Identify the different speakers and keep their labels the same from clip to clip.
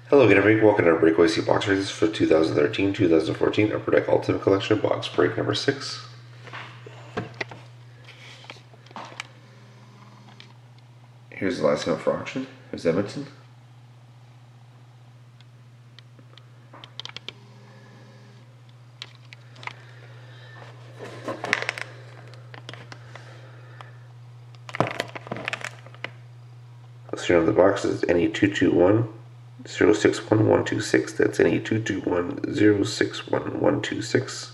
Speaker 1: Hello again, everybody. Welcome to our Breakaway C box releases for 2013-2014 Upper Deck Ultimate Collection box break number 6. Here's the last game for auction. Here's Edmonton. The serial on the box is NE221 061126. That's NE221 061126.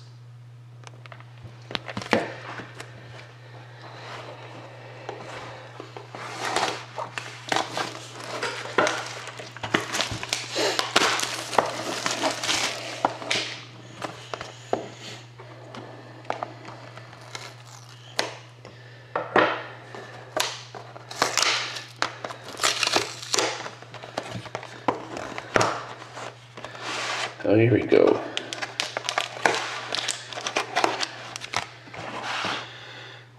Speaker 1: Oh, here we go.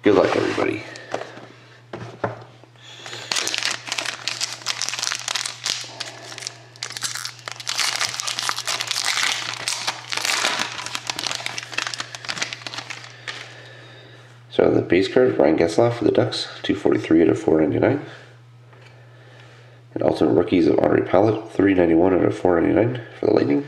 Speaker 1: Good luck, everybody. So the base card, Ryan Getzlaf for the Ducks, 243 out of 499. And Ultimate Rookies of Andre Palat, 391 out of 499 for the Lightning.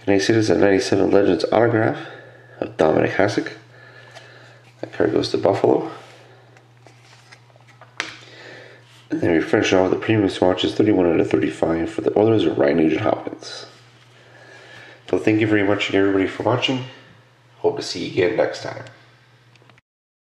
Speaker 1: Next is a 97 Legends autograph of Dominik Hasek. That card goes to Buffalo. And then we finish off with the premium swatches, 31 out of 35 for the Oilers of Ryan Nugent-Hopkins. So thank you very much, everybody, for watching. Hope to see you again next time.